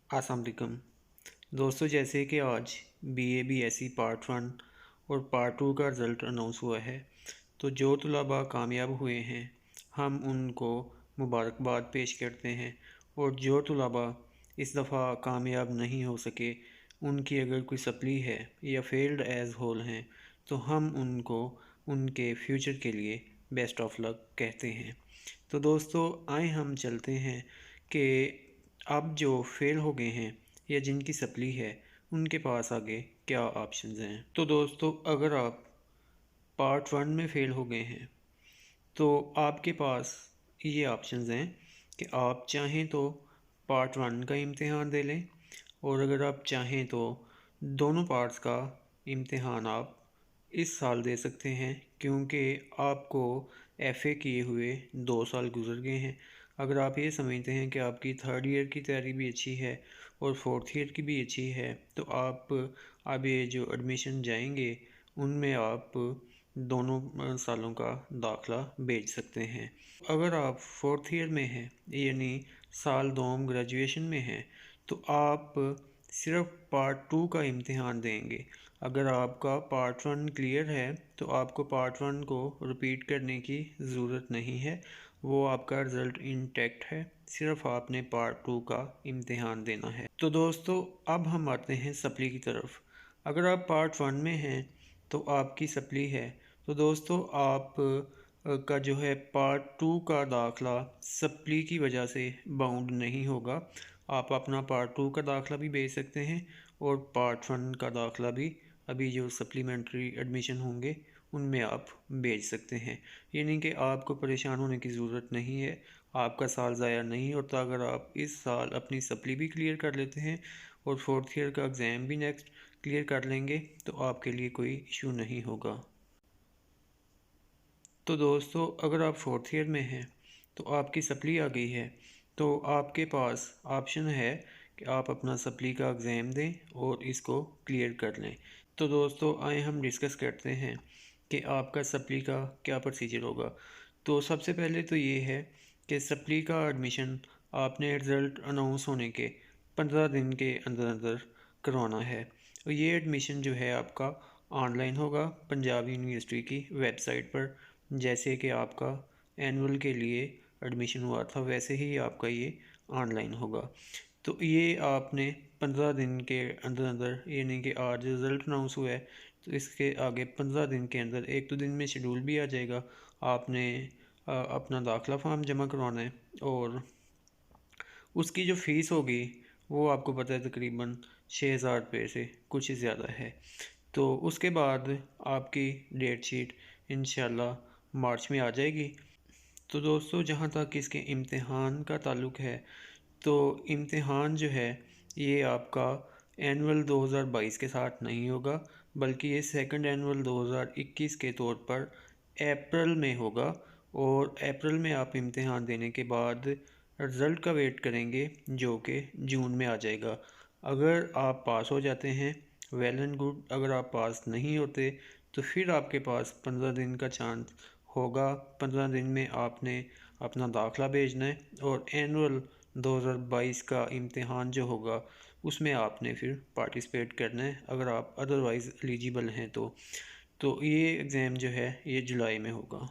अस्सलाम वालेकुम दोस्तों, जैसे कि आज BA BSc पार्ट 1 और पार्ट 2 का रिज़ल्ट अनाउंस हुआ है। तो जो तलबा कामयाब हुए हैं हम उनको मुबारकबाद पेश करते हैं, और जो तलबा इस दफ़ा कामयाब नहीं हो सके, उनकी अगर कोई सप्ली है या फेल्ड एज़ होल हैं, तो हम उनको उनके फ्यूचर के लिए बेस्ट ऑफ लक कहते हैं। तो दोस्तों, आए हम चलते हैं कि अब जो फेल हो गए हैं या जिनकी सप्ली है उनके पास आगे क्या ऑप्शंस हैं। तो दोस्तों, अगर आप पार्ट 1 में फ़ेल हो गए हैं तो आपके पास ये ऑप्शंस हैं कि आप चाहें तो पार्ट 1 का इम्तिहान दे लें, और अगर आप चाहें तो दोनों पार्ट्स का इम्तिहान आप इस साल दे सकते हैं, क्योंकि आपको FA किए हुए 2 साल गुजर गए हैं। अगर आप ये समझते हैं कि आपकी थर्ड ईयर की तैयारी भी अच्छी है और फोर्थ ईयर की भी अच्छी है, तो आप अब ये जो एडमिशन जाएंगे उनमें आप दोनों सालों का दाखला भेज सकते हैं। अगर आप फोर्थ ईयर में हैं यानी साल 2 ग्रेजुएशन में हैं, तो आप सिर्फ पार्ट 2 का इम्तिहान देंगे। अगर आपका पार्ट 1 क्लियर है तो आपको पार्ट 1 को रिपीट करने की ज़रूरत नहीं है, वो आपका रिज़ल्ट इंटैक्ट है, सिर्फ आपने पार्ट 2 का इम्तिहान देना है। तो दोस्तों, अब हम आते हैं सप्ली की तरफ। अगर आप पार्ट 1 में हैं तो आपकी सप्ली है, तो दोस्तों आप का जो है पार्ट 2 का दाखला सप्ली की वजह से बाउंड नहीं होगा। आप अपना पार्ट 2 का दाखला भी भेज सकते हैं और पार्ट 1 का दाखला भी अभी जो सप्लीमेंट्री एडमिशन होंगे उनमें आप भेज सकते हैं। यानी कि आपको परेशान होने की ज़रूरत नहीं है, आपका साल ज़ाया नहीं होता। अगर आप इस साल अपनी सप्ली भी क्लियर कर लेते हैं और फोर्थ ईयर का एग्ज़ाम भी नेक्स्ट क्लियर कर लेंगे तो आपके लिए कोई इशू नहीं होगा। तो दोस्तों, अगर आप फोर्थ ईयर में हैं तो आपकी सप्ली आ गई है, तो आपके पास ऑप्शन है कि आप अपना सप्ली का एग्ज़ाम दें और इसको क्लियर कर लें। तो दोस्तों, आए हम डिस्कस करते हैं कि आपका सप्ली का क्या प्रोसीजर होगा। तो सबसे पहले तो ये है कि सप्ली का एडमिशन आपने रिज़ल्ट अनाउंस होने के 15 दिन के अंदर अंदर करवाना है। और ये एडमिशन जो है आपका ऑनलाइन होगा पंजाब यूनिवर्सिटी की वेबसाइट पर। जैसे कि आपका एनुअल के लिए एडमिशन हुआ था, वैसे ही आपका ये ऑनलाइन होगा। तो ये आपने 15 दिन के अंदर अंदर, यानी कि आज रिज़ल्ट अनाउंस हुआ है तो इसके आगे 15 दिन के अंदर, एक तो दिन में शेड्यूल भी आ जाएगा, आपने अपना दाखिला फॉर्म जमा करवाना है, और उसकी जो फ़ीस होगी वो आपको पता है तकरीबन 6,000 रुपये से कुछ ज़्यादा है। तो उसके बाद आपकी डेट शीट इंशाल्लाह मार्च में आ जाएगी। तो दोस्तों, जहाँ तक इसके इम्तिहान का ताल्लुक़ है, तो इम्तिहान जो है ये आपका एनुअल 2022 के साथ नहीं होगा, बल्कि ये सेकंड एनुअल 2021 के तौर पर अप्रैल में होगा। और अप्रैल में आप इम्तिहान देने के बाद रिज़ल्ट का वेट करेंगे, जो कि जून में आ जाएगा। अगर आप पास हो जाते हैं वेल एंड गुड, अगर आप पास नहीं होते तो फिर आपके पास 15 दिन का चांस होगा। 15 दिन में आपने अपना दाखिला भेजना है और एनुअल 2022 का इम्तिहान जो होगा उसमें आपने फिर पार्टिसिपेट करना है, अगर आप अदरवाइज़ एलिजिबल हैं तो। ये एग्ज़ाम जो है ये जुलाई में होगा।